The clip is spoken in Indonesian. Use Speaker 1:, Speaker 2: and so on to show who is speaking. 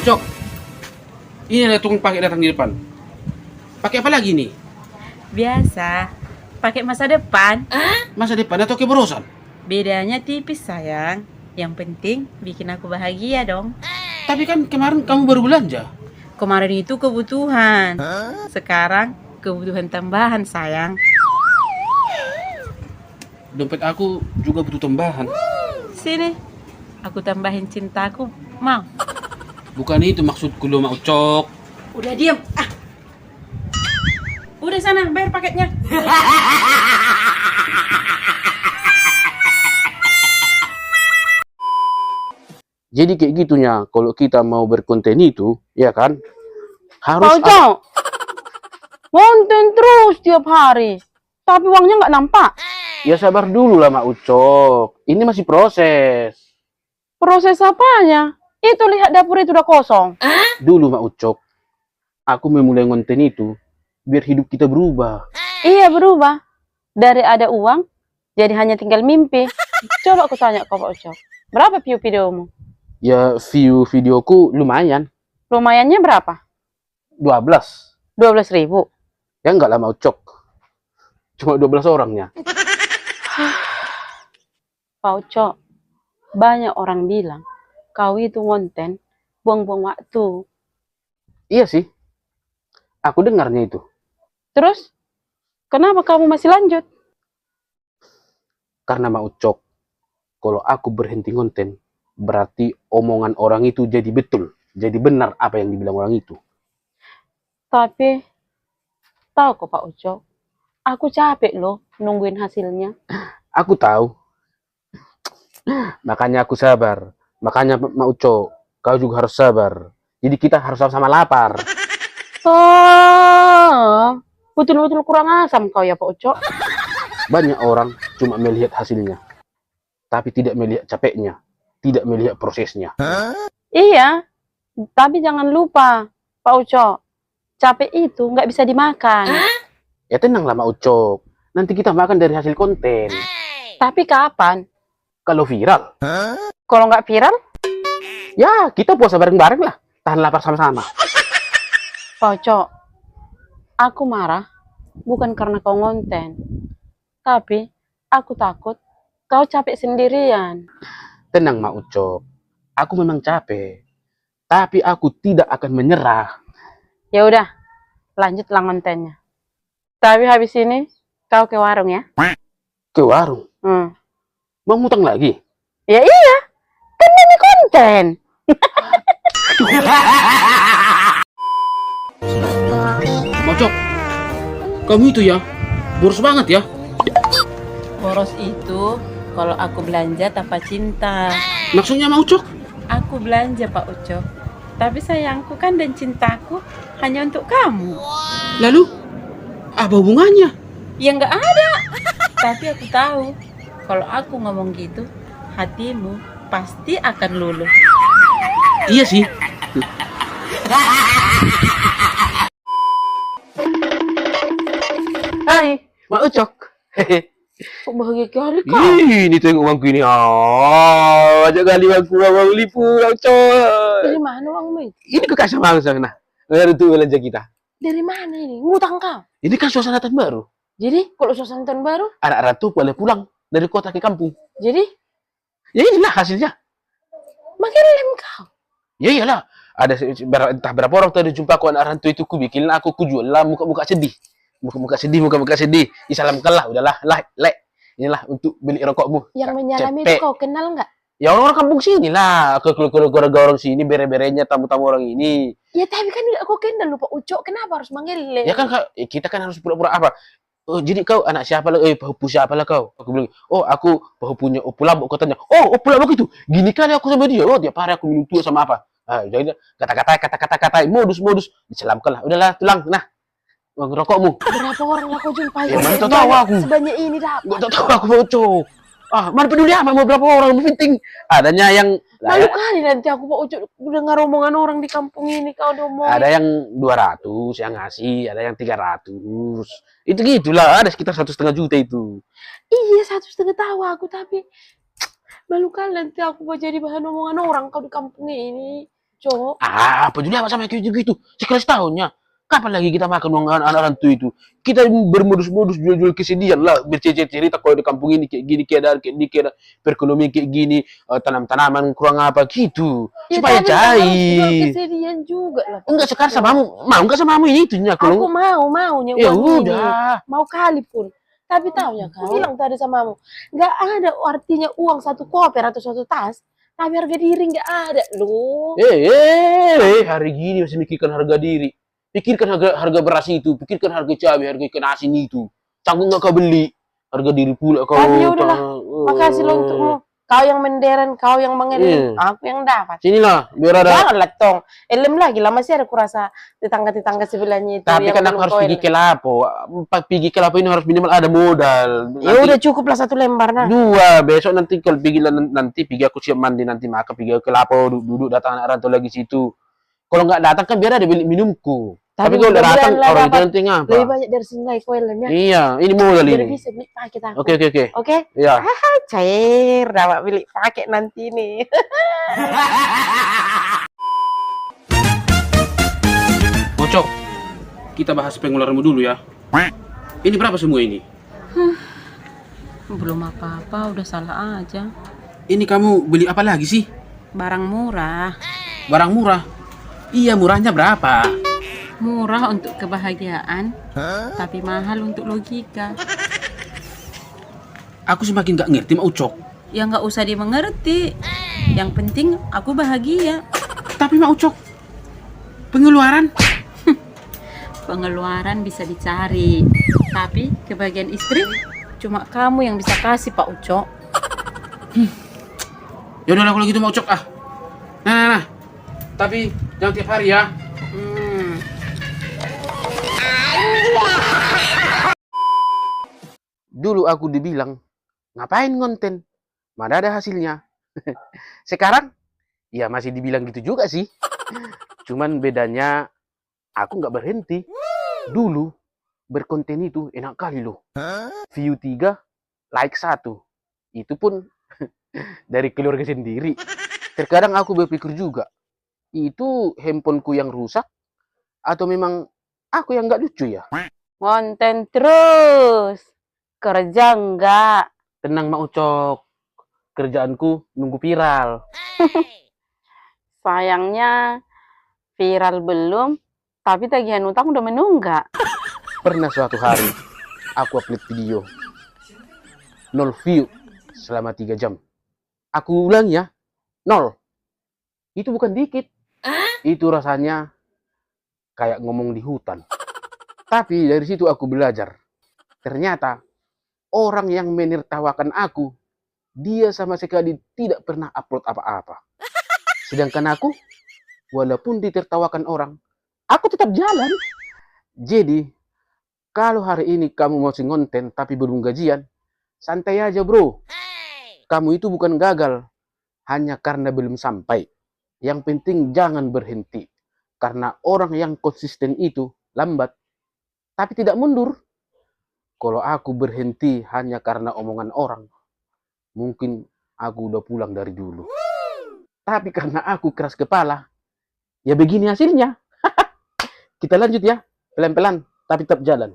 Speaker 1: Cok, ini ada tukang pakai datang di depan. Pakai apa lagi nih?
Speaker 2: Biasa, pakai masa depan.
Speaker 1: Masa depan atau keborosan?
Speaker 2: Bedanya tipis sayang. Yang penting bikin aku bahagia dong.
Speaker 1: Tapi kan kemarin kamu baru belanja.
Speaker 2: Kemarin itu kebutuhan. Sekarang kebutuhan tambahan sayang.
Speaker 1: Dompet aku juga butuh tambahan.
Speaker 2: Sini, aku tambahin cintaku. Mau?
Speaker 1: Bukan itu maksudku lo, Mak Ucok.
Speaker 2: Udah diam. Udah sana, bayar paketnya.
Speaker 1: Jadi kayak gitunya, kalau kita mau berkonten itu, ya kan, harus
Speaker 3: Pak Ucok, konten terus tiap hari, tapi uangnya nggak nampak.
Speaker 1: ya sabar dulu lah, Mak Ucok. Ini masih proses.
Speaker 3: Proses apanya? Itu lihat dapur itu udah kosong.
Speaker 1: Dulu, Mak Ucok, aku memulai konten itu biar hidup kita berubah.
Speaker 3: Iya berubah. Dari ada uang, jadi hanya tinggal mimpi. Coba aku tanya kau Pak Ucok, berapa view videomu?
Speaker 1: Ya view videoku lumayan,
Speaker 3: Lumayannya berapa?
Speaker 1: 12.
Speaker 3: 12.000.
Speaker 1: Ya enggak lah, Mak Ucok. Cuma 12 orangnya.
Speaker 3: Pak Ucok, banyak orang bilang kau itu konten buang-buang waktu.
Speaker 1: Iya sih, aku dengarnya itu.
Speaker 3: Terus, kenapa kamu masih lanjut?
Speaker 1: Karena Mak Ucok, kalau aku berhenti konten, berarti omongan orang itu jadi betul. Jadi benar apa yang dibilang orang itu.
Speaker 3: Tapi, tahu kok Pak Ucok, aku capek loh nungguin hasilnya.
Speaker 1: Aku tahu. Makanya aku sabar. Makanya Mak Ucok, kau juga harus sabar. Jadi kita harus sama-sama lapar.
Speaker 3: Oh, betul-betul kurang asam kau ya Pak Ucok.
Speaker 1: Banyak orang cuma melihat hasilnya. Tapi tidak melihat capeknya. Tidak melihat prosesnya.
Speaker 3: Iya, tapi jangan lupa Pak Ucok, capek itu nggak bisa dimakan.
Speaker 1: Ya tenanglah Mak Ucok. Nanti kita makan dari hasil konten.
Speaker 3: Tapi kapan?
Speaker 1: Kalau viral,
Speaker 3: Kalau nggak viral,
Speaker 1: ya kita puasa bareng-bareng lah. Tahan lapar sama-sama.
Speaker 3: Pak Ucok, aku marah bukan karena kau ngonten, tapi aku takut kau capek sendirian.
Speaker 1: Tenang Mak Ucok. Aku memang capek. Tapi aku tidak akan menyerah.
Speaker 3: Ya udah, lanjutlah ngontennya. Tapi habis ini kau ke warung ya.
Speaker 1: Ke warung. Mau ngutang lagi?
Speaker 3: Ya iya, kan demi konten.
Speaker 1: Mak Ucok, kamu itu ya, boros banget ya.
Speaker 2: Boros itu kalau aku belanja tanpa cinta.
Speaker 1: Maksudnya Mak Ucok?
Speaker 2: Aku belanja Pak Ucok, tapi sayangku kan dan cintaku hanya untuk kamu.
Speaker 1: Lalu, apa hubungannya?
Speaker 2: Ya nggak ada. Tapi aku tahu, kalau aku ngomong gitu, hatimu pasti akan luluh.
Speaker 1: Iya sih. Hai, Mak Ucok. Hehe.
Speaker 3: Kok bahagia kali kau?
Speaker 1: Ini tengok uangku ini. Ajak kali uangku, uang lipu, Mak Ucok.
Speaker 3: Dari mana uangmu itu?
Speaker 1: Ini ke kasar bangsa nah. Untuk belanja kita.
Speaker 3: Dari mana ini? Ngutang kau?
Speaker 1: Ini kan suasana tahun baru.
Speaker 3: Jadi kalau suasana tahun baru,
Speaker 1: Anak-anak tuh boleh pulang dari kota ke kampung.
Speaker 3: jadi
Speaker 1: Ya inilah hasilnya.
Speaker 3: makin lem kau.
Speaker 1: Ya iyalah. Ada entah berapa orang tadi jumpa aku anak rantu itu ku bikin aku jual lah muka-muka sedih. Muka-muka sedih. Disalamkan lah, udahlah, lek. Inilah untuk beli rokokmu.
Speaker 3: Yang menyalami
Speaker 1: Cepet.
Speaker 3: itu kau kenal nggak?
Speaker 1: Ya orang-orang kampung sini lah. Ke keluarga orang sini bere-berenya tamu-tamu orang ini.
Speaker 3: Ya tapi kan nggak kau kenal lupa Ucok. Kenapa harus manggil lem?
Speaker 1: Ya kan kita kan harus pura-pura apa? Oh, jadi kau anak siapa lah? Pahupu siapa lah kau? Aku bilang, oh aku pahupunya Opu Lambok katanya. Oh Opu Lambok itu. Gini kali aku sama dia. Oh tiap hari aku minum tua sama apa? Ah, jadi kata-kata modus diselamkan lah. Udahlah tulang. Nah, uang rokokmu.
Speaker 3: Berapa orang lah kau jumpai?
Speaker 1: Ya, mana tahu aku.
Speaker 3: Sebanyak ini dah.
Speaker 1: Gak tahu aku bocor. Mana peduli apa mau berapa orang, yang penting adanya yang
Speaker 3: Malu kali nanti aku Pak Ucok dengar omongan orang di kampung ini kau udah ngomong.
Speaker 1: ada yang 200 yang ngasih, ada yang 300. Itu gitulah, ada sekitar 1,5 juta itu.
Speaker 3: Iya 1,5 tahu aku tapi malu kali nanti aku mau jadi bahan omongan orang kau di kampung ini. Cok.
Speaker 1: Apa peduli apa sama kayak gitu? Sekelas tahunnya. Kapan lagi kita makan uang anak rantu itu? Kita bermodus-modus jual-jual kesedihan lah, bercerita kalau di kampung ini kayak gini, kayak ada perekonomian kayak gini, tanam-tanaman kurang apa gitu.
Speaker 3: Ya,
Speaker 1: Supaya
Speaker 3: tapi harus jual
Speaker 1: cair.
Speaker 3: kesedihan juga lah.
Speaker 1: Enggak sekarang samamu, mau enggak samamu ini itunya
Speaker 3: Aku
Speaker 1: kalau
Speaker 3: maunya
Speaker 1: ya
Speaker 3: uang ini.
Speaker 1: udah.
Speaker 3: Mau kali pun. Tapi tahu ya kau bilang tadi samamu, nggak ada artinya uang satu koper atau satu tas. Tapi harga diri nggak ada loh.
Speaker 1: Hari gini masih mikirkan harga diri. Pikirkan harga beras itu, pikirkan harga cabai, harga ikan asin itu. Canggung nggak kau beli, harga diri pula kau.
Speaker 3: Tapi ya udahlah, makasih lo untukmu. Kau yang menderen, kau yang mengerin, aku yang dapat.
Speaker 1: Sinilah, biar ada.
Speaker 3: Janganlah tong, elem lagi lah masih ada kurasa tetangga-tetangga sebelahnya itu.
Speaker 1: Tapi
Speaker 3: yang
Speaker 1: kan aku
Speaker 3: belum
Speaker 1: harus
Speaker 3: koin.
Speaker 1: pergi ke lapo. Pergi ke lapo ini harus minimal ada modal.
Speaker 3: Ya udah cukup lah 1 lembar nah.
Speaker 1: 2, besok nanti kalau pergi nanti aku siap mandi nanti makan pergi ke lapo duduk datang anak rantau lagi situ. Kalau nggak datang kan biar ada bilik minumku. Tapi kalau udah datang orang itu nanti ngapa?
Speaker 3: Lebih banyak dari sini koinnya.
Speaker 1: Iya, ini modal
Speaker 3: Biar
Speaker 1: ini.
Speaker 3: bisa beli paket aku.
Speaker 1: Oke.
Speaker 3: Oke?
Speaker 1: Iya.
Speaker 3: Cair, dapat beli paket nanti nih.
Speaker 1: Bocok, kita bahas pengeluaranmu dulu ya. Ini berapa semua ini?
Speaker 2: Belum apa-apa, udah salah aja.
Speaker 1: Ini kamu beli apa lagi sih?
Speaker 2: Barang murah.
Speaker 1: Barang murah? Iya, murahnya berapa?
Speaker 2: Murah untuk kebahagiaan, tapi mahal untuk logika.
Speaker 1: Aku semakin gak ngerti Mak Ucok.
Speaker 2: Ya nggak usah dimengerti. Yang penting aku bahagia.
Speaker 1: Tapi Mak Ucok, pengeluaran?
Speaker 2: Pengeluaran bisa dicari, tapi kebahagiaan istri cuma kamu yang bisa kasih, Pak Ucok.
Speaker 1: Ya udah kalau gitu Mak Ucok ah. Nah. Tapi jangan tiap hari ya. Dulu aku dibilang, ngapain konten? Mana ada hasilnya? Sekarang, ya masih dibilang gitu juga sih. Cuman bedanya, aku nggak berhenti. Dulu, berkonten itu enak kali loh. View 3, like 1. Itu pun dari keluarga sendiri. Terkadang aku berpikir juga, itu handphoneku yang rusak? Atau memang aku yang nggak lucu ya?
Speaker 3: Konten terus. Kerja enggak.
Speaker 1: Tenang Mak Ucok, kerjaanku nunggu viral.
Speaker 3: Sayangnya viral belum, tapi tagihan utang udah menunggak.
Speaker 1: Pernah suatu hari, aku upload video. 0 view selama 3 jam. Aku ulang ya, 0. Itu bukan dikit. Itu rasanya kayak ngomong di hutan. Tapi dari situ aku belajar. Ternyata orang yang menertawakan aku, dia sama sekali tidak pernah upload apa-apa. Sedangkan aku, walaupun ditertawakan orang, aku tetap jalan. Jadi, kalau hari ini kamu mau ngonten tapi belum gajian, santai aja bro. Kamu itu bukan gagal, hanya karena belum sampai. Yang penting jangan berhenti. Karena orang yang konsisten itu lambat, tapi tidak mundur. Kalau aku berhenti hanya karena omongan orang, mungkin aku udah pulang dari dulu. Tapi karena aku keras kepala, ya begini hasilnya. Kita lanjut ya, pelan-pelan, tapi tetap jalan.